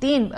3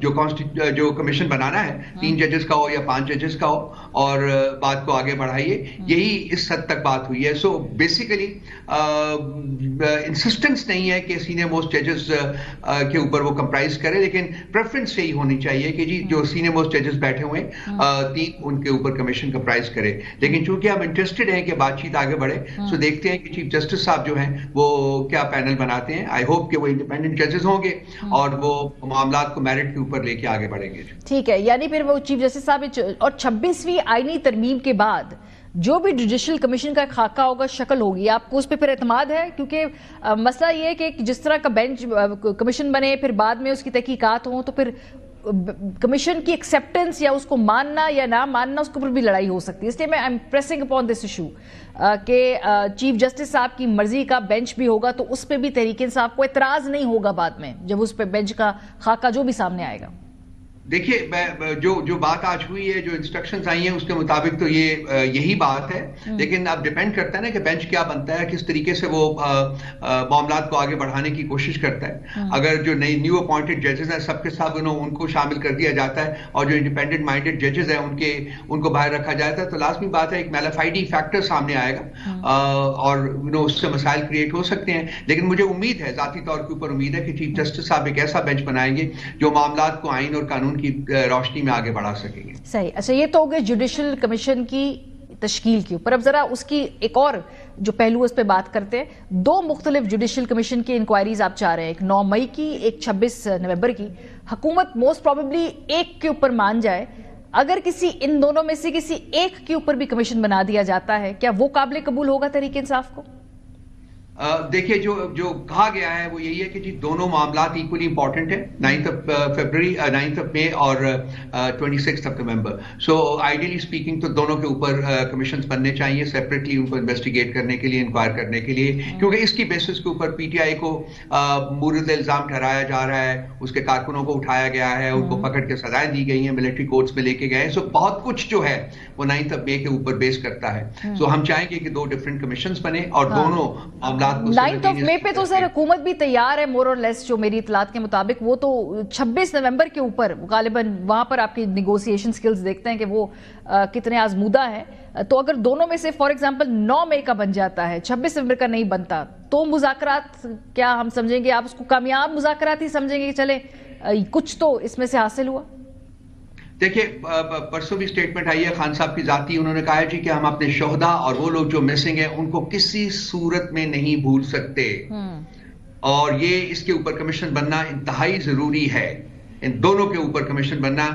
جو کمیشن بنانا ہے 3 ججز کا ہو یا 5 ججز کا ہو, اور بات کو آگے بڑھائیے. یہی اس حد تک بات ہوئی ہے. سو بیسیکلی انسسٹنس نہیں ہے کہ سینئر موسٹ ججز کے اوپر وہ کمپرائز کرے, لیکن پریفرنس یہی ہونی چاہیے کہ جی جو سینئر موسٹ ججز بیٹھے ہوئے ہیں 3 ان کے اوپر کمیشن کمپرائز کرے. لیکن چونکہ ہم انٹرسٹڈ ہیں کہ بات چیت آگے بڑھے, سو دیکھتے ہیں کہ چیف جسٹس صاحب جو ہیں وہ کیا پینل بناتے ہیں. آئی ہوپ کہ وہ انڈیپینڈنٹ ججز ہوں گے اور وہ معاملات کو میرٹ کے اوپر لے کے آگے بڑھیں گے. ٹھیک ہے, یعنی پھر وہ چیف جسٹس صاحب اور 26ویں آئینی ترمیم کے بعد جو بھی جوڈیشل کمیشن کا خاکہ ہوگا, شکل ہوگی, آپ کو اس پہ پھر اعتماد ہے؟ کیونکہ مسئلہ یہ ہے کہ جس طرح کا بینچ کمیشن بنے پھر بعد میں اس کی تحقیقات ہوں تو پھر کمیشن کی ایکسیپٹنس یا اس کو ماننا یا نہ ماننا اس کے اوپر بھی لڑائی ہو سکتی ہے. اس لیے میں پریسنگ اپون دس ایشو کہ چیف جسٹس صاحب کی مرضی کا بینچ بھی ہوگا تو اس پہ بھی تحریک انصاف کو اعتراض نہیں ہوگا بعد میں جب اس پہ بینچ کا خاکہ جو بھی سامنے آئے گا. دیکھیے جو بات آج ہوئی ہے, جو انسٹرکشنز آئی ہیں اس کے مطابق تو یہی بات ہے, لیکن اب ڈیپینڈ کرتا ہے نا کہ بینچ کیا بنتا ہے, کس طریقے سے وہ معاملات کو آگے بڑھانے کی کوشش کرتا ہے. اگر جو نیو اپوائنٹڈ ججز ہیں سب کے ساتھ ان کو شامل کر دیا جاتا ہے اور جو انڈیپینڈنٹ مائنڈڈ ججز ہیں ان کو باہر رکھا جاتا ہے تو لازمی بات ہے ایک میلافائڈی فیکٹر سامنے آئے گا اور اس سے مسائل کریٹ ہو سکتے ہیں. لیکن مجھے امید ہے, ذاتی طور کے اوپر امید ہے کہ چیف جسٹس صاحب ایک ایسا بینچ بنائیں گے جو معاملات کو آئین اور قانون کی روشنی میں آگے بڑھا سکیں گے. صحیح. اچھا, یہ تو ہو گئے جوڈیشل کمیشن کی تشکیل کے اوپر. اب ذرا اس کی ایک اور جو پہلو اس پہ بات کرتے ہیں. 2 مختلف جوڈیشل کمیشن کی انکوائریز آپ چاہ رہے ہیں, ایک 9 مئی کی, ایک 26 نومبر کی. حکومت موسٹ پروبیبلی ایک کے اوپر مان جائے. اگر ان دونوں میں سے کسی ایک کے اوپر بھی کمیشن بنا دیا جاتا ہے, کیا وہ قابل قبول ہوگا تحریک انصاف کو؟ دیکھیے جو کہا گیا ہے وہ یہی ہے کہ جی دونوں معاملات ایکولی امپورٹنٹ ہیں, 9 مئی اور 26 نومبر. سو آئیڈیلی اسپیکنگ تو دونوں کے اوپر کمیشنز بننے چاہیے سیپریٹلی, ان کو انویسٹیگیٹ کرنے کے لیے, انکوائر کرنے کے لیے, کیونکہ اس کی بیسس کے اوپر پی ٹی آئی کو مورد الزام ٹھہرایا جا رہا ہے, اس کے کارکنوں کو اٹھایا گیا ہے, ان کو پکڑ کے سزائیں دی گئی ہیں, ملٹری کورٹس میں لے کے گئے ہیں. سو بہت کچھ جو ہے وہ 9 مئی کے اوپر بیس کرتا ہے. سو ہم چاہیں گے کہ 2 ڈفرینٹ کمیشنز بنے اور دونوں معاملات 9 مئی پہ تو سر حکومت بھی تیار ہے مور اور لیس, جو میری اطلاعات کے مطابق. وہ تو 26 نومبر کے اوپر غالباً وہاں پر آپ کی نیگوسیشن سکلز دیکھتے ہیں کہ وہ کتنے آزمودہ ہیں. تو اگر دونوں میں سے فار ایگزامپل 9 مئی کا بن جاتا ہے, 26 نومبر کا نہیں بنتا, تو مذاکرات کیا ہم سمجھیں گے, آپ اس کو کامیاب مذاکرات ہی سمجھیں گے کہ چلے کچھ تو اس میں سے حاصل ہوا؟ دیکھیے پرسوں بھی اسٹیٹمنٹ آئی ہے خان صاحب کی ذاتی, انہوں نے کہا ہے جی کہ ہم اپنے شہداء اور وہ لوگ جو مسنگ ہیں ان کو کسی صورت میں نہیں بھول سکتے, اور یہ اس کے اوپر کمیشن بننا انتہائی ضروری ہے, ان دونوں کے اوپر کمیشن بننا.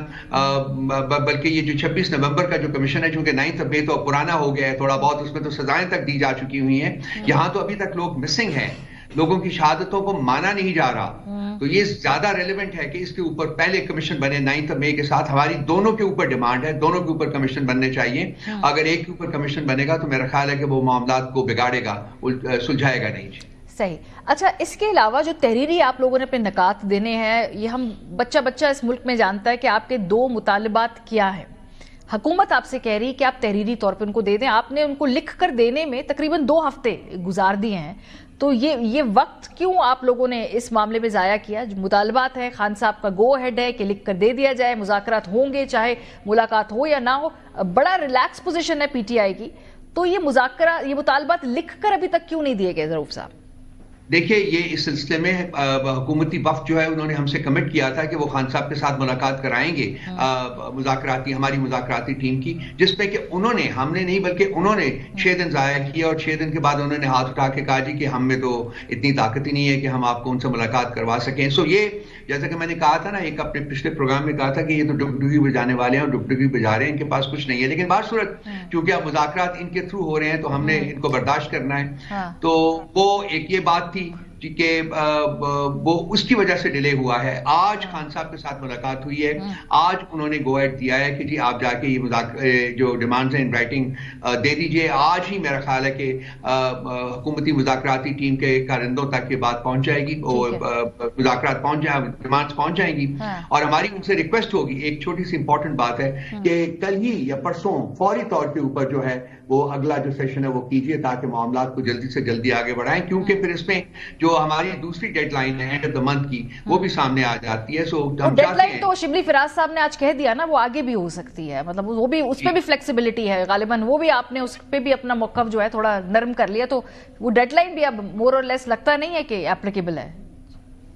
بلکہ یہ جو 26 نومبر کا جو کمیشن ہے, چونکہ 9 مئی تو پرانا ہو گیا ہے تھوڑا بہت, اس میں تو سزائیں تک دی جا چکی ہوئی ہیں, یہاں تو ابھی تک لوگ مسنگ ہیں, لوگوں کی شہادتوں کو مانا نہیں جا رہا. تو یہ زیادہ ریلیونٹ ہے کہ اس کے اوپر پہلے کمیشن بنے 9 مئی کے ساتھ. ہماری دونوں کے اوپر ڈیمانڈ ہے, دونوں کے اوپر کمیشن بننے چاہیے. اگر ایک کے اوپر کمیشن بنے گا تو میرا خیال ہے کہ وہ معاملات کو بگاڑے گا, سلجھائے گا نہیں. صحیح. اچھا, اس کے علاوہ جو تحریری آپ لوگوں نے اپنے نکات دینے ہیں, یہ ہم بچہ اس ملک میں جانتا ہے کہ آپ کے 2 مطالبات کیا ہیں. حکومت آپ سے کہہ رہی کہ آپ تحریری طور پہ ان کو دے دیں. آپ نے ان کو لکھ کر دینے میں تقریباً 2 ہفتے گزار دیے ہیں. تو یہ وقت کیوں آپ لوگوں نے اس معاملے میں ضائع کیا؟ جو مطالبات ہیں, خان صاحب کا گو ہیڈ ہے کہ لکھ کر دے دیا جائے, مذاکرات ہوں گے چاہے ملاقات ہو یا نہ ہو, بڑا ریلیکس پوزیشن ہے پی ٹی آئی کی. تو یہ مطالبات لکھ کر ابھی تک کیوں نہیں دیے گئے ضرور صاحب؟ دیکھیے یہ اس سلسلے میں حکومتی وفد جو ہے انہوں نے ہم سے کمٹ کیا تھا کہ وہ خان صاحب کے ساتھ ملاقات کرائیں گے ہماری مذاکراتی ٹیم کی, جس پہ کہ ہم نے نہیں بلکہ انہوں نے 6 دن ضائع کیا, اور 6 دن کے بعد انہوں نے ہاتھ اٹھا کے کہا جی کہ ہم میں تو اتنی طاقت ہی نہیں ہے کہ ہم آپ کو ان سے ملاقات کروا سکیں. سو یہ جیسا کہ میں نے کہا تھا نا, ایک اپنے پچھلے پروگرام میں کہا تھا کہ یہ تو ڈگڈگی بجانے والے ہیں اور ڈگڈگی بجا رہے ہیں, ان کے پاس کچھ نہیں ہے. لیکن بات صورت چونکہ اب مذاکرات ان کے تھرو ہو رہے ہیں تو ہم نے ان کو برداشت کرنا ہے. تو وہ ایک یہ بات تھی کہ وہ اس کی وجہ سے ڈیلے ہوا ہے. آج خان صاحب کے ساتھ ملاقات ہوئی ہے, آج انہوں نے گو ایڈ دیا ہے کہ جی آپ جا کے یہ جو ڈیمانڈز ہیں ان رائٹنگ دے دیجئے. آج ہی میرا خیال ہے کہ حکومتی مذاکراتی ٹیم کے کارندوں تک یہ بات پہنچ جائے گی, مذاکرات ڈیمانڈز پہنچ جائیں گی, اور ہماری ان سے ریکویسٹ ہوگی. ایک چھوٹی سی امپورٹنٹ بات ہے کہ کل ہی یا پرسوں فوری طور کے اوپر جو ہے وہ اگلا جو سیشن ہے وہ کیجیے تاکہ معاملات کو جلدی سے جلدی آگے بڑھائیں, کیونکہ پھر اس میں جو جو ہماری دوسری ڈیڈ لائن ہے اینڈ آف دا منتھ کی وہ بھی سامنے آ جاتی ہے. سو ہم ڈیڈ لائن تو شبلی فراز صاحب نے آج کہہ دیا نا وہ آگے بھی ہو سکتی ہے, مطلب وہ بھی اس پہ بھی فلیکسیبلٹی ہے غالباً, وہ بھی آپ نے اس پہ بھی اپنا موقف جو ہے تھوڑا نرم کر لیا, تو وہ ڈیڈ لائن بھی اب مور اور لیس لگتا نہیں ہے کہ اپلیکیبل ہے.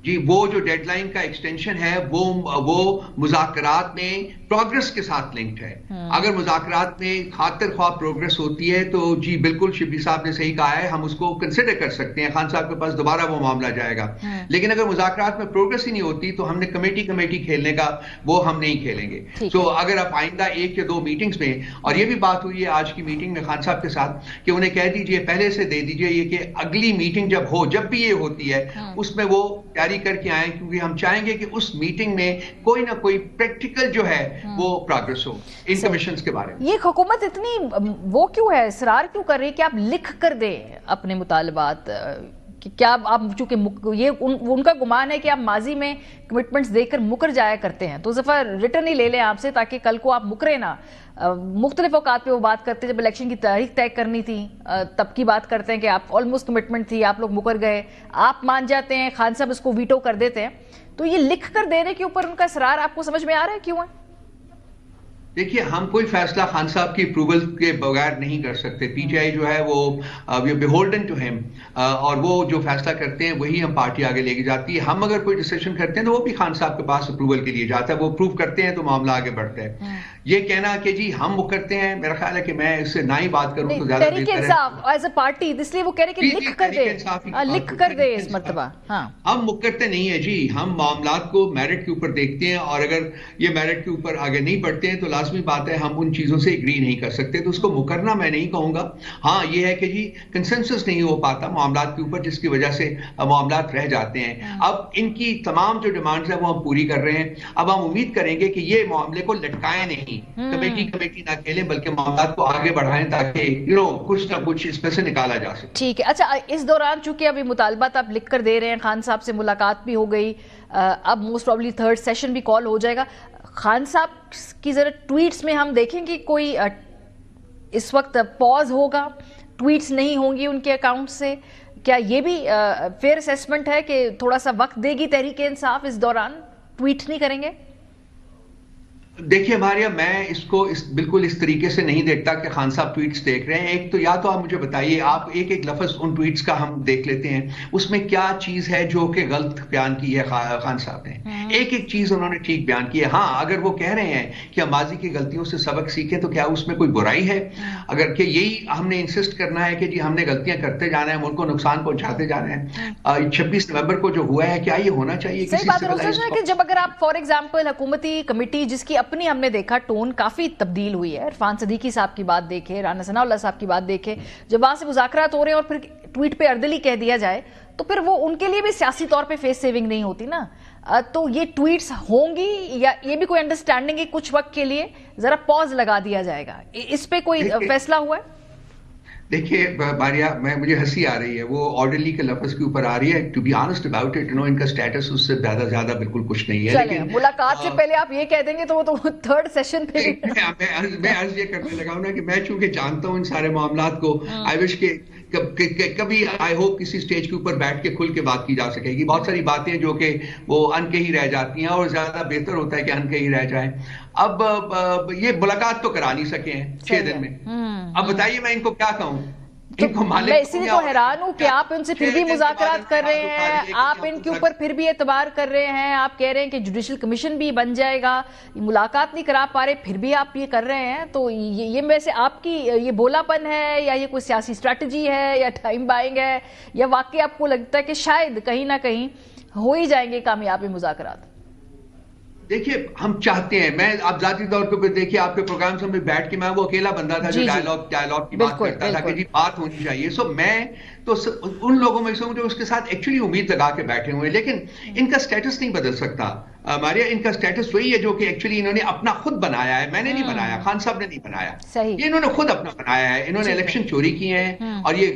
جی وہ جو ڈیڈ لائن کا ایکسٹینشن ہے وہ مذاکرات میں پروگرس کے ساتھ لنکڈ ہے. اگر مذاکرات میں خاطر خواہ پروگرس ہوتی ہے تو جی بالکل شبلی صاحب نے صحیح کہا ہے, ہم اس کو کنسیڈر کر سکتے ہیں, خان صاحب کے پاس دوبارہ وہ معاملہ جائے گا. لیکن اگر مذاکرات میں پروگرس ہی نہیں ہوتی تو ہم نے کمیٹی کھیلنے کا وہ ہم نہیں کھیلیں گے. سو اگر آپ آئندہ 1 یا 2 میٹنگز میں, اور یہ بھی بات ہوئی ہے آج کی میٹنگ میں خان صاحب کے ساتھ کہ انہیں کہہ دیجئے پہلے سے دے دیجئے یہ کہ اگلی میٹنگ جب بھی یہ ہوتی ہے اس میں وہ تیاری کر کے آئیں, کیونکہ ہم چاہیں گے کہ اس میٹنگ میں کوئی نہ کوئی پریکٹیکل جو ہے وہ پروگرس ہو ان کمیشنز کے بارے میں. یہ حکومت اتنی وہ کیوں ہے, اصرار کیوں کر رہی ہے کہ آپ لکھ کر دیں اپنے مطالبات, کیا آپ چونکہ یہ ان کا گمان ہے کہ آپ ماضی میں کمٹمنٹس دے کر مکر جایا کرتے ہیں, تو اس دفعہ ریٹرن ہی لے لیں آپ سے تاکہ کل کو آپ مکرے نہ. مختلف اوقات پہ وہ بات کرتے ہیں, جب الیکشن کی تاریخ طے کرنی تھی تب کی بات کرتے ہیں کہ آپ آلموسٹ کمٹمنٹ تھی, آپ لوگ مکر گئے, آپ مان جاتے ہیں, خان صاحب اس کو ویٹو کر دیتے ہیں. تو یہ لکھ کر دینے کے اوپر ان کا اصرار آپ کو سمجھ میں آ رہا ہے کیوں ہے؟ دیکھیے ہم کوئی فیصلہ خان صاحب کی اپروول کے بغیر نہیں کر سکتے. پی ٹی آئی جو ہے وہ بیہولڈن ٹو ہم, اور وہ جو فیصلہ کرتے ہیں وہی ہم پارٹی آگے لے کے جاتی ہے. ہم اگر کوئی ڈیسیشن کرتے ہیں تو وہ بھی خان صاحب کے پاس اپروول کے لیے جاتا ہے, وہ اپروو کرتے ہیں تو معاملہ آگے بڑھتا ہے. یہ کہنا کہ جی ہم وہ کرتے ہیں, میرا خیال ہے کہ میں اس سے نہ ہی بات کروں تو زیادہ Tehreek Insaf as a party, اس لیے وہ کہہ رہے کہ لکھ کر دے اس مرتبہ. ہم مکرتے نہیں ہیں جی, ہم معاملات کو میرٹ کے اوپر دیکھتے ہیں, اور اگر یہ میرٹ کے اوپر آگے نہیں بڑھتے ہیں تو لازمی بات ہے ہم ان چیزوں سے اگری نہیں کر سکتے. تو اس کو مکرنا میں نہیں کہوں گا. ہاں یہ ہے کہ جی کنسنسس نہیں ہو پاتا معاملات کے اوپر, جس کی وجہ سے معاملات رہ جاتے ہیں. اب ان کی تمام جو ڈیمانڈز ہیں وہ ہم پوری کر رہے ہیں. اب ہم امید کریں گے کہ یہ معاملے کو لٹکائیں نہیں, کمیٹی نہ کھیلیں, بلکہ معاملات کو آگے بڑھائیں تاکہ کچھ نہ کچھ اس میں سے نکالا جا سکے. ٹھیک ہے. اچھا اس دوران چونکہ ابھی مطالبات آپ لکھ کر دے رہے ہیں, خان صاحب سے ملاقات بھی ہو گئی, اب موسٹ پروبلی 3rd سیشن بھی کال ہو جائے گا. خان صاحب کی ذرا ٹویٹس میں ہم دیکھیں گے کوئی اس وقت پاز ہوگا, ٹویٹس نہیں ہوں گی ان کے اکاؤنٹ سے, کیا یہ بھی فیئر اسیسمنٹ ہے کہ تھوڑا سا وقت دے گی تحریک انصاف, اس دوران ٹویٹ نہیں کریں گے؟ دیکھیے ماریا, میں اس کو بالکل اس طریقے سے نہیں دیکھتا کہ خان صاحب ٹویٹس دیکھ رہے ہیں. ایک تو یا تو آپ مجھے بتائیے, آپ ایک لفظ ان ٹویٹس کا ہم دیکھ لیتے ہیں, اس میں کیا چیز ہے جو کہ غلط بیان کی ہے خان صاحب نے. ایک چیز انہوں نے ٹھیک بیان کی ہے. ہاں اگر وہ کہہ رہے ہیں کہ ہم ماضی کی غلطیوں سے سبق سیکھیں تو کیا اس میں کوئی برائی ہے؟ اگر کہ یہی ہم نے انسسٹ کرنا ہے کہ جی ہم نے غلطیاں کرتے جانا ہے, ملک کو نقصان پہنچاتے جانا ہے. 26 نومبر کو جو ہوا ہے کیا یہ ہونا چاہیے؟ صحیح بات ہے کہ جب اگر آپ فار ایگزامپل حکومتی کمیٹی جس کی اپنی ہم نے دیکھا ٹون کافی تبدیل ہوئی ہے, عرفان صدیقی صاحب کی بات دیکھے, رانا ثناء اللہ صاحب کی بات دیکھے, جب وہاں سے مذاکرات ہو رہے ہیں اور پھر ٹویٹ پہ اردلی کہہ دیا جائے تو پھر وہ ان کے لیے بھی سیاسی طور پہ فیس سیونگ نہیں ہوتی نا. تو یہ ٹویٹس ہوں گی یا یہ بھی کوئی انڈرسٹینڈنگ ہے کچھ وقت کے لیے ذرا پاز لگا دیا جائے گا, اس پہ کوئی فیصلہ ہوا ہے؟ دیکھیے باریا, مجھے ہنسی آ رہی ہے وہ آرڈرلی کے لفظ کے اوپر آ رہی ہے. To be honest about it, ان کا اسٹیٹس اس سے زیادہ بالکل کچھ نہیں ہے. لیکن ملاقات سے پہلے آپ یہ کہہ دیں گے تو وہ تو 3rd سیشن پہ میں عرض یہ کرنے لگا ہوں نا کہ میں چونکہ جانتا ہوں ان سارے معاملات کو, آئی وش کہ کبھی آئی ہوپ کسی سٹیج کے اوپر بیٹھ کے کھل کے بات کی جا سکے گی. بہت ساری باتیں جو کہ وہ ان کے ہی رہ جاتی ہیں, اور زیادہ بہتر ہوتا ہے کہ ان کے ہی رہ جائیں. اب یہ ملاقات تو کرا نہیں سکے ہیں 6 دن میں. اب بتائیے میں ان کو کیا کہوں؟ میں اسی لیے تو حیران ہوں کہ آپ ان سے پھر بھی مذاکرات کر رہے ہیں, آپ ان کے اوپر پھر بھی اعتبار کر رہے ہیں, آپ کہہ رہے ہیں کہ جوڈیشل کمیشن بھی بن جائے گا, ملاقات نہیں کرا پا رہے پھر بھی آپ یہ کر رہے ہیں. تو یہ ویسے آپ کی یہ بولا پن ہے یا یہ کوئی سیاسی اسٹریٹجی ہے یا ٹائم بائنگ ہے, یا واقعی آپ کو لگتا ہے کہ شاید کہیں نہ کہیں ہو ہی جائیں گے کامیاب مذاکرات؟ دیکھیے ہم چاہتے ہیں, میں آپ ذاتی طور پہ دیکھیے آپ کے پروگرامز میں بیٹھ کے میں وہ اکیلا بندہ تھا جو ڈائیلاگ کی بات کرتا تھا کہ جی بات ہونی چاہیے. سو میں تو ان لوگوں میں سے ہوں جو اس کے ساتھ ایکچولی امید لگا کے بیٹھے ہوئے ہیں, لیکن ان کا سٹیٹس نہیں بدل سکتا. ماریا, ان کا سٹیٹس وہی ہے جو کہ ایکچولی انہوں نے اپنا خود بنایا ہے, میں نے نہیں بنایا, خان صاحب نے نہیں بنایا, یہ انہوں نے خود اپنا بنایا ہے. انہوں نے الیکشن چوری کیے ہیں اور یہ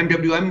MWM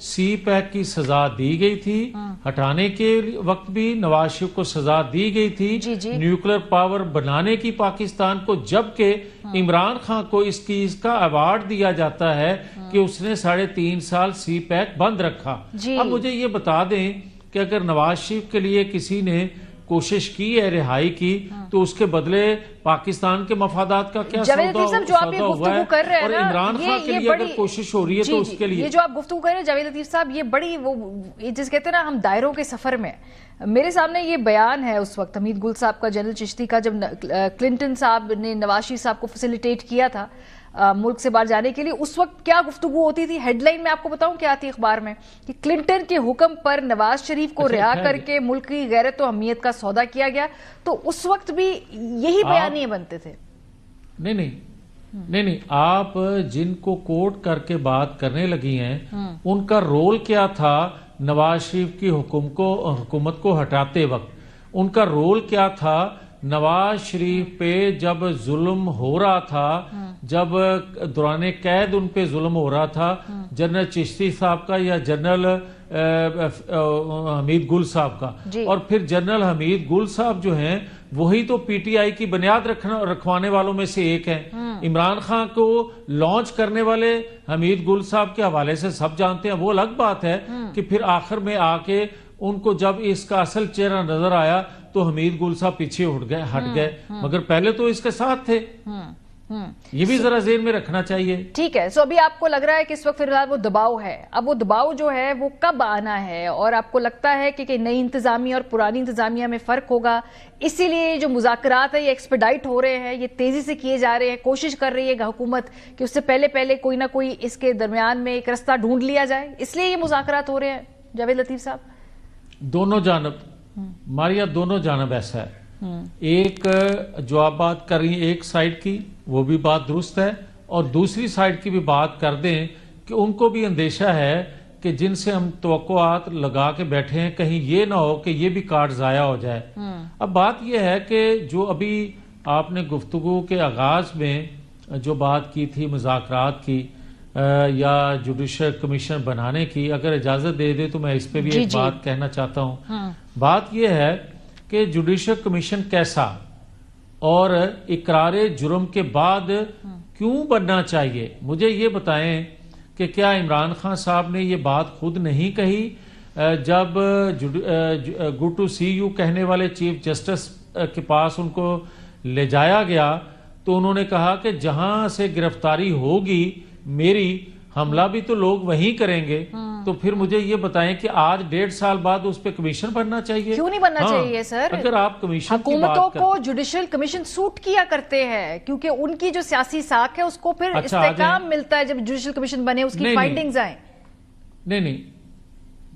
سی پیک کی سزا دی گئی تھی، ہٹانے کے وقت بھی نواز شریف کو سزا دی گئی تھی نیوکلیر پاور بنانے کی پاکستان کو، جبکہ عمران خان کو اس کا ایوارڈ دیا جاتا ہے کہ اس نے 3.5 سال سی پیک بند رکھا۔ اب مجھے یہ بتا دیں کہ اگر نواز شریف کے لیے کسی نے کوشش کی ہے رہائی کی تو اس کے بدلے پاکستان کے مفادات کا کیا سودا ہوا ہے، اور عمران خان کے لیے اگر کوشش ہو رہی ہے تو اس کے لیے یہ جو آپ گفتگو کر رہے ہیں جاوید لطیف صاحب، یہ بڑی وہ جس کہتے ہیں نا ہم دائروں کے سفر میں، میرے سامنے یہ بیان ہے اس وقت حمید گل صاحب کا، جنرل چشتی کا، جب کلنٹن صاحب نے نواز شریف صاحب کو فیسیلیٹیٹ کیا تھا ملک سے باہر جانے کے لیے، اس وقت کیا گفتگو ہوتی تھی؟ ہیڈ لائن میں آپ کو بتاؤں کیا آتی اخبار میں کہ کلنٹن کے حکم پر نواز شریف کو رہا کر کے ملک کی غیرت و اہمیت کا سودا کیا گیا، تو اس وقت بھی یہی بیانیے بنتے تھے۔ نہیں، آپ جن کو کوٹ کر کے بات کرنے لگی ہیں ان کا رول کیا تھا نواز شریف کی حکومت کو ہٹاتے وقت؟ ان کا رول کیا تھا نواز شریف پہ جب ظلم ہو رہا تھا، جب دوران قید ان پہ ظلم ہو رہا تھا، جنرل چشتی صاحب کا یا جنرل حمید گل صاحب کا؟ اور پھر جنرل حمید گل صاحب جو ہیں وہی تو پی ٹی آئی کی بنیاد رکھوانے والوں میں سے ایک ہیں۔ عمران خان کو لانچ کرنے والے حمید گل صاحب کے حوالے سے سب جانتے ہیں۔ وہ الگ بات ہے کہ پھر آخر میں آ کے ان کو جب اس کا اصل چہرہ نظر آیا تو حمید گل صاحب پیچھے ہٹ گئے، مگر پہلے تو اس کے ساتھ تھے۔ یہ بھی ذرا ذہن میں رکھنا چاہیے۔ ٹھیک ہے، سو ابھی آپ کو لگ رہا ہے کہ اس وقت فی الحال وہ دباؤ ہے، اب وہ دباؤ جو ہے وہ کب آنا ہے، اور آپ کو لگتا ہے کہ نئی انتظامیہ اور پرانی انتظامیہ میں فرق ہوگا، اسی لیے جو مذاکرات ہیں یہ ایکسپیڈائٹ ہو رہے ہیں، یہ تیزی سے کیے جا رہے ہیں، کوشش کر رہی ہے حکومت کہ اس سے پہلے کوئی نہ کوئی اس کے درمیان میں ایک رستہ ڈھونڈ لیا جائے، اس لیے یہ مذاکرات ہو رہے ہیں؟ جاوید لطیف صاحب، دونوں جانب ماریا، دونوں جانب ایسا ہے۔ ایک جو آپ بات کر رہی ہیں ایک سائیڈ کی، وہ بھی بات درست ہے، اور دوسری سائیڈ کی بھی بات کر دیں کہ ان کو بھی اندیشہ ہے کہ جن سے ہم توقعات لگا کے بیٹھے ہیں کہیں یہ نہ ہو کہ یہ بھی کارڈ ضائع ہو جائے۔ اب بات یہ ہے کہ جو ابھی آپ نے گفتگو کے آغاز میں جو بات کی تھی مذاکرات کی یا جوڈیشل کمیشن بنانے کی، اگر اجازت دے دے تو میں اس پہ بھی ایک بات کہنا چاہتا ہوں۔ بات یہ ہے کہ جوڈیشل کمیشن کیسا اور اقرار جرم کے بعد کیوں بننا چاہیے؟ مجھے یہ بتائیں کہ کیا عمران خان صاحب نے یہ بات خود نہیں کہی جب گڈ ٹو سی یو کہنے والے چیف جسٹس کے پاس ان کو لے جایا گیا تو انہوں نے کہا کہ جہاں سے گرفتاری ہوگی میری، حملہ بھی تو لوگ وہیں کریں گے، تو پھر مجھے یہ بتائیں کہ آج 1.5 سال بعد اس پہ کمیشن بننا چاہیے؟ کیوں نہیں بننا چاہیے سر؟ اگر آپ کمیشن کی بات حکومتوں کو جوڈیشل کمیشن سوٹ کیا کرتے ہیں کیونکہ ان کی جو سیاسی ساکھ ہے اس کو پھر استحکام ملتا ہے جب جوڈیشل کمیشن بنے، اس کی فائنڈنگز آئیں۔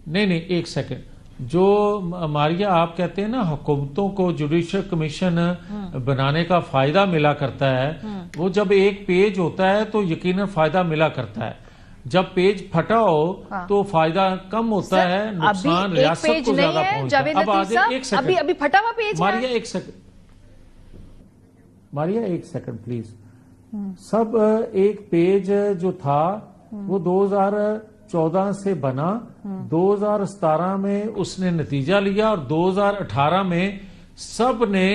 نہیں، ایک سیکنڈ، جو ماریا آپ کہتے ہیں نا حکومتوں کو جوڈیشل کمیشن بنانے کا فائدہ ملا کرتا ہے، وہ جب ایک پیج ہوتا ہے تو یقیناً فائدہ ملا کرتا ہے، جب پیج پھٹا ہو تو فائدہ کم ہوتا ہے، نقصان ریاست کو زیادہ پہنچتا ہے۔ اب آج ایک سیکنڈ، ابھی پھٹا ہوا پیج ماریا ایک سیکنڈ پلیز۔ سب ایک پیج جو تھا وہ 2014 سے بنا، 2017 میں اس نے نتیجہ لیا، اور 2018 میں سب نے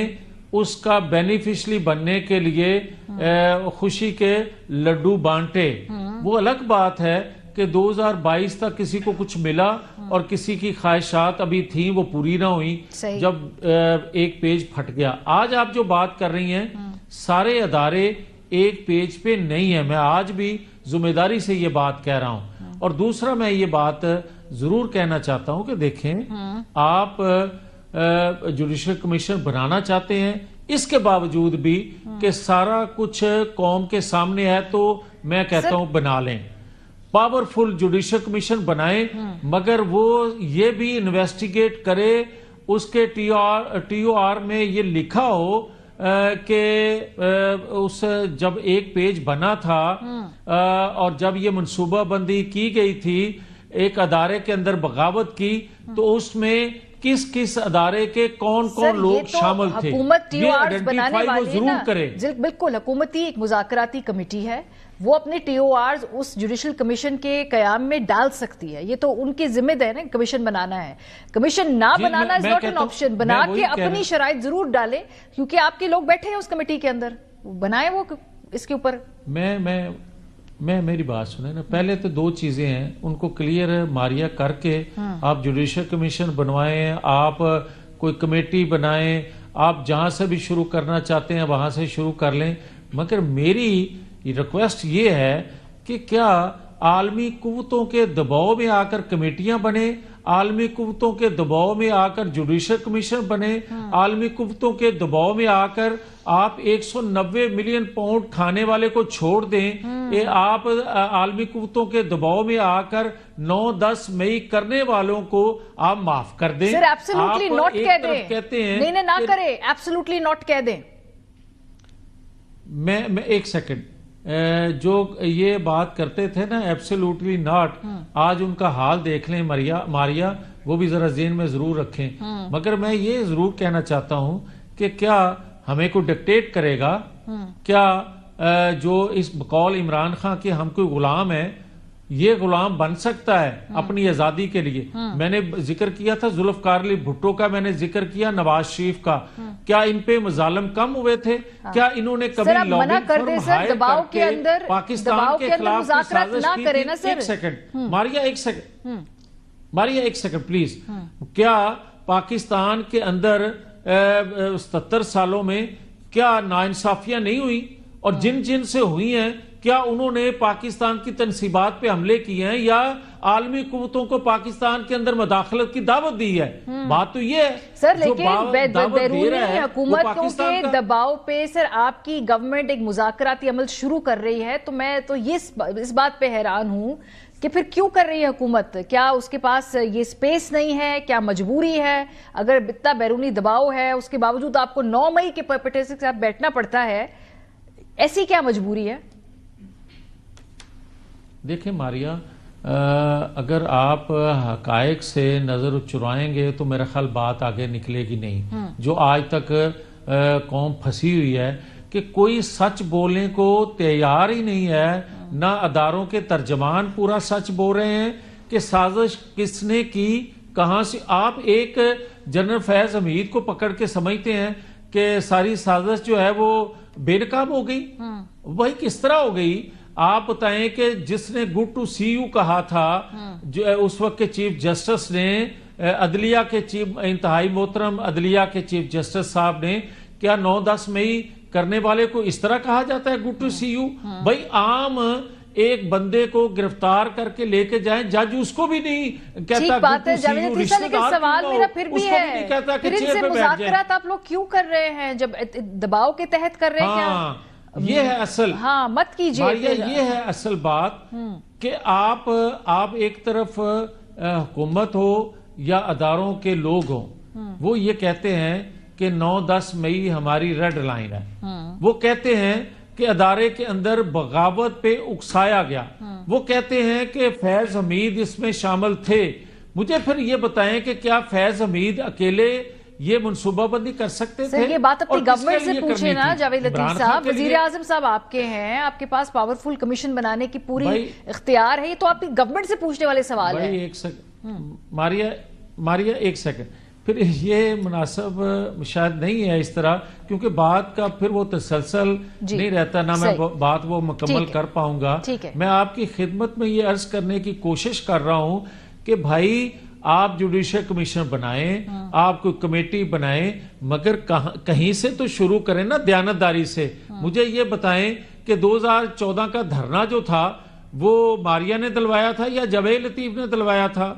اس کا بینیفیشلی بننے کے لیے خوشی کے لڈو بانٹے۔ وہ الگ بات ہے کہ 2022 تک کسی کو کچھ ملا اور کسی کی خواہشات ابھی تھیں وہ پوری نہ ہوئی جب ایک پیج پھٹ گیا۔ آج آپ جو بات کر رہی ہیں سارے ادارے ایک پیج پہ نہیں ہیں، میں آج بھی ذمہ داری سے یہ بات کہہ رہا ہوں۔ اور دوسرا میں یہ بات ضرور کہنا چاہتا ہوں کہ دیکھیں آپ جوڈیشل کمیشن بنانا چاہتے ہیں، اس کے باوجود بھی کہ سارا کچھ قوم کے سامنے ہے تو میں کہتا ہوں بنا لیں، پاورفل جوڈیشل کمیشن بنائیں، مگر وہ یہ بھی انویسٹیگیٹ کرے، اس کے ٹی او آر میں یہ لکھا ہو کہ اس جب ایک پیج بنا تھا اور جب یہ منصوبہ بندی کی گئی تھی ایک ادارے کے اندر بغاوت کی تو اس میں کس کس ادارے کے کون کون لوگ شامل تھے، حکومت ٹی او آرز بنانے وہ ضرور کرے۔ بالکل، حکومتی ایک مذاکراتی کمیٹی ہے وہ اپنے TORs اس جوڈیشل کمیشن کے قیام میں ڈال سکتی ہے. یہ تو ان کی ذمہ داری ہے نا, کمیشن بنانا ہے. کمیشن نہ بنانا از ناٹ این آپشن. بنا کے اپنی شرائط ضرور ڈالیں, کیونکہ آپ کے لوگ بیٹھے ہیں اس کمیٹی کے اندر, بنائیں وہ اس کے اوپر. میں میری بات سنیں نا, پہلے تو دو چیزیں ہیں, ان کو کلیئر ماریا کر کے آپ جوڈیشل کمیشن بنوائیں, آپ کوئی کمیٹی بنائیں, آپ جہاں سے بھی شروع کرنا چاہتے ہیں وہاں سے شروع کر لیں. مگر میری ریکویسٹ یہ ہے کہ کیا عالمی قوتوں کے دباؤ میں آ کر کمیٹیاں بنیں, عالمی قوتوں کے دباؤ میں آ کر جوڈیشل کمیشن بنے, عالمی قوتوں کے دباؤ میں آ کر آپ 190 ملین پاؤنڈ کھانے والے کو چھوڑ دیں, آپ عالمی قوتوں کے دباؤ میں آ کر 9-10 مئی کرنے والوں کو آپ معاف کر دیں. سر ایبسولوٹلی نوٹ کہہ دیں, کہتے ہیں نہیں نہ کریں, ایبسولوٹلی نوٹ کہہ دیں. میں ایک سیکنڈ, جو یہ بات کرتے تھے نا ایبسولوٹلی ناٹ, آج ان کا حال دیکھ لیں ماریا, وہ بھی ذرا ذہن میں ضرور رکھیں. مگر میں یہ ضرور کہنا چاہتا ہوں کہ کیا ہمیں کوئی ڈکٹیٹ کرے گا, کیا جو اس بقول عمران خان کے ہم کوئی غلام ہے, یہ غلام بن سکتا ہے اپنی آزادی کے لیے؟ میں نے ذکر کیا تھا ذوالفقار علی بھٹو کا, میں نے ذکر کیا نواز شریف کا, کیا ان پہ مظالم کم ہوئے تھے؟ کیا انہوں نے کبھی لابنگ فرم ہائر کر کے پاکستان کے خلاف سازش کی تھی؟ ایک سیکنڈ ماریا, ایک سیکنڈ پلیز. کیا پاکستان کے اندر 77 سالوں میں کیا ناانصافیاں نہیں ہوئی؟ اور جن سے ہوئی ہیں, کیا انہوں نے پاکستان کی تنصیبات پہ حملے کیے ہیں یا عالمی قوتوں کو پاکستان کے اندر مداخلت کی دعوت دی ہے؟ بات تو یہ ہے سر, لیکن بیرونی حکومتوں کے دباؤ پہ سر آپ کی گورنمنٹ ایک مذاکراتی عمل شروع کر رہی ہے, تو میں تو اس بات پہ حیران ہوں کہ پھر کیوں کر رہی ہے حکومت؟ کیا اس کے پاس یہ سپیس نہیں ہے؟ کیا مجبوری ہے؟ اگر اتنا بیرونی دباؤ ہے اس کے باوجود آپ کو 9 مئی کے پرپیٹیشن کے ساتھ بیٹھنا پڑتا ہے, ایسی کیا مجبوری ہے؟ دیکھیں ماریا, اگر آپ حقائق سے نظر چرائیں گے تو میرا خیال بات آگے نکلے گی نہیں. جو آج تک قوم پھنسی ہوئی ہے کہ کوئی سچ بولنے کو تیار ہی نہیں ہے, نہ اداروں کے ترجمان پورا سچ بول رہے ہیں کہ سازش کس نے کی, کہاں سے. آپ ایک جنرل فیض حمید کو پکڑ کے سمجھتے ہیں کہ ساری سازش جو ہے وہ بے نقاب ہو گئی. وہی کس طرح ہو گئی؟ آپ بتائیں کہ جس نے گڈ ٹو سی یو کہا تھا, جو اس وقت کے چیف جسٹس نے, عدلیہ کے چیف, انتہائی محترم عدلیہ کے چیف جسٹس صاحب نے, کیا 9-10 مئی کرنے والے کو اس طرح کہا جاتا ہے گڈ ٹو سی یو؟ بھائی عام ایک بندے کو گرفتار کر کے لے کے جائیں, جج اس کو بھی نہیں کہتا گڈ ٹو سی یو. رشتہ دار سوال میرا پھر بھی ہے, پھر ان سے مذاکرات آپ لوگ کیوں کر رہے ہیں جب دباؤ کے تحت کر رہے ہیں؟ یہ ہے اصل, ہاں مت کیجیے, یہ ہے اصل بات کہ آپ ایک طرف حکومت ہو یا اداروں کے لوگ ہوں, وہ یہ کہتے ہیں کہ 9-10 مئی ہماری ریڈ لائن ہے. وہ کہتے ہیں کہ ادارے کے اندر بغاوت پہ اکسایا گیا. وہ کہتے ہیں کہ فیض حمید اس میں شامل تھے. مجھے پھر یہ بتائیں کہ کیا فیض حمید اکیلے یہ منصوبہ بندی کر سکتے تھے؟ یہ بات اپنی گورنمنٹ سے پوچھیں نا جاوید لطیف صاحب. وزیر اعظم صاحب آپ کے ہیں, آپ کے پاس پاورفل کمیشن بنانے کی پوری اختیار ہے, یہ تو آپ کی گورنمنٹ سے پوچھنے والے سوال ہے. ایک سیکنڈ ماریا, ایک سیکنڈ. پھر یہ مناسب شاید نہیں ہے اس طرح, کیونکہ بات کا پھر وہ تسلسل نہیں رہتا, نہ میں بات وہ مکمل کر پاؤں گا. میں آپ کی خدمت میں یہ عرض کرنے کی کوشش کر رہا ہوں کہ بھائی آپ جوڈیشل کمیشن بنائیں, آپ کوئی کمیٹی بنائیں, مگر کہیں سے تو شروع کریں نا, دیانتداری سے. مجھے یہ بتائیں کہ 2014 کا دھرنا جو تھا وہ ماریا نے دلوایا تھا یا جاوید لطیف نے دلوایا تھا؟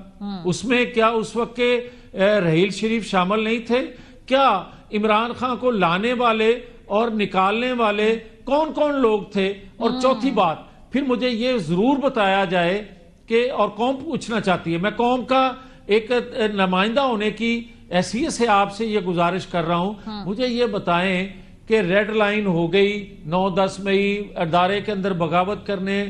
اس میں کیا اس وقت کے رحیل شریف شامل نہیں تھے؟ کیا عمران خان کو لانے والے اور نکالنے والے کون کون لوگ تھے؟ اور چوتھی بات, پھر مجھے یہ ضرور بتایا جائے کہ, اور قوم پوچھنا چاہتی ہے, میں قوم کا ایک نمائندہ ہونے کی حیثیت سے آپ سے یہ گزارش کر رہا ہوں, مجھے یہ بتائیں کہ ریڈ لائن ہو گئی 9-10 مئی, ادارے کے اندر بغاوت کرنے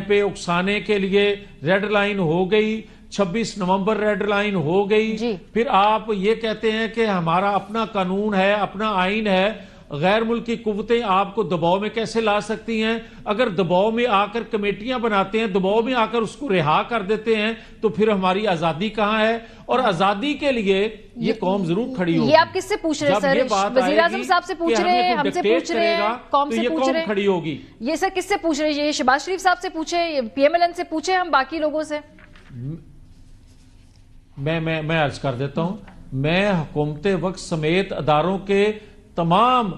پہ اکسانے کے لیے ریڈ لائن ہو گئی, 26 نومبر ریڈ لائن ہو گئی. پھر آپ یہ کہتے ہیں کہ ہمارا اپنا قانون ہے, اپنا آئین ہے, غیر ملکی قوتیں آپ کو دباؤ میں کیسے لا سکتی ہیں؟ اگر دباؤ میں آ کر کمیٹیاں بناتے ہیں، دباؤ میں آ کر اس کو رہا کر دیتے ہیں، تو پھر ہماری آزادی کہاں ہے؟ اور آزادی کے لیے یہ قوم ضرور کھڑی ہوگی۔ یہ آپ کس سے پوچھ رہے ہیں سر؟ وزیر اعظم صاحب سے پوچھ رہے ہیں، ہم سے پوچھ رہے ہیں، قوم سے پوچھ رہے ہیں؟ کھڑی ہوگی یہ سر کس سے پوچھ رہے ہیں؟ یہ شہباز شریف صاحب سے پوچھے، پی ایم ایل این سے پوچھے، ہم باقی لوگوں سے؟ میں عرض کر دیتا ہوں، میں حکومت وقت سمیت اداروں کے تمام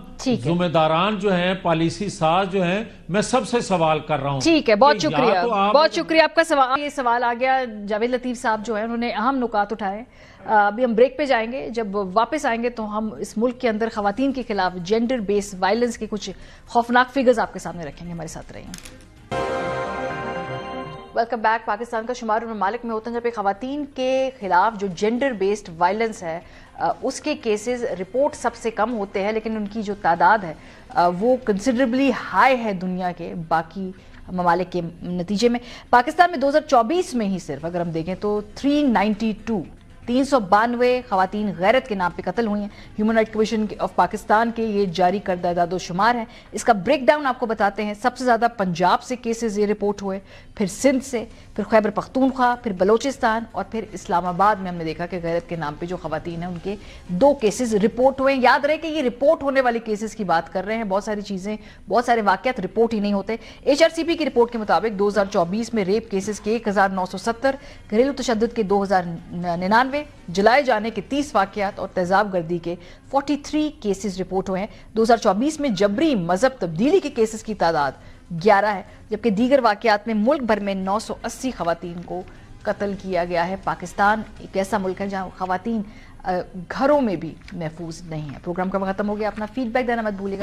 ذمہ داران جو ہیں، پالیسی ساز جو ہیں، میں سب سے سوال کر رہا ہوں۔ ٹھیک ہے، بہت شکریہ، بہت شکریہ آپ کا سوال۔ یہ سوال آ گیا، جاوید لطیف صاحب جو ہیں انہوں نے اہم نکات اٹھائے۔ ابھی ہم بریک پہ جائیں گے، جب واپس آئیں گے تو ہم اس ملک کے اندر خواتین کے خلاف جینڈر بیس وائلنس کے کچھ خوفناک فگرز آپ کے سامنے رکھیں گے، ہمارے ساتھ رہیں۔ Welcome back. پاکستان کا شمار ان ممالک میں ہوتا ہے جب ایک خواتین کے خلاف جو جینڈر بیسڈ وائلنس ہے اس کے کیسز رپورٹ سب سے کم ہوتے ہیں، لیکن ان کی جو تعداد ہے وہ کنسیڈریبلی ہائی ہے دنیا کے باقی ممالک کے نتیجے میں۔ پاکستان میں 2024 میں ہی صرف اگر ہم دیکھیں تو 392 خواتین غیرت کے نام پہ قتل ہوئی ہیں۔ Human right commission of Pakistan کے یہ جاری کردہ اعداد و شمار ہیں۔ اس کا بریک ڈاؤن آپ کو بتاتے ہیں۔ سب سے زیادہ پنجاب سے کیسز یہ رپورٹ ہوئے، پھر سندھ سے، پھر خیبر پختونخوا، پھر بلوچستان، اور پھر اسلام آباد میں ہم نے دیکھا کہ غیرت کے نام پہ جو خواتین ہیں ان کے 2 کیسز رپورٹ ہوئے ہیں۔ یاد رہے کہ یہ رپورٹ ہونے والے کیسز کی بات کر رہے ہیں، بہت ساری چیزیں، بہت سارے واقعات رپورٹ ہی نہیں ہوتے۔ HRCP کی رپورٹ کے مطابق 2024 میں ریپ کیسز کے 1970، گھریلو تشدد کے 2099، جلائے جانے کے 30 واقعات اور تیزاب گردی کے 43 کیسز رپورٹ ہوئے ہیں۔ 2024 میں جبری مذہب تبدیلی کے کیسز کی تعداد 11 ہے، جبکہ دیگر واقعات میں ملک بھر میں 980 خواتین کو قتل کیا گیا ہے۔ پاکستان ایک ایسا ملک ہے جہاں خواتین گھروں میں بھی محفوظ نہیں ہیں۔ پروگرام کا وقت ختم ہو گیا، اپنا فیڈ بیک دینا مت بھولیے گا۔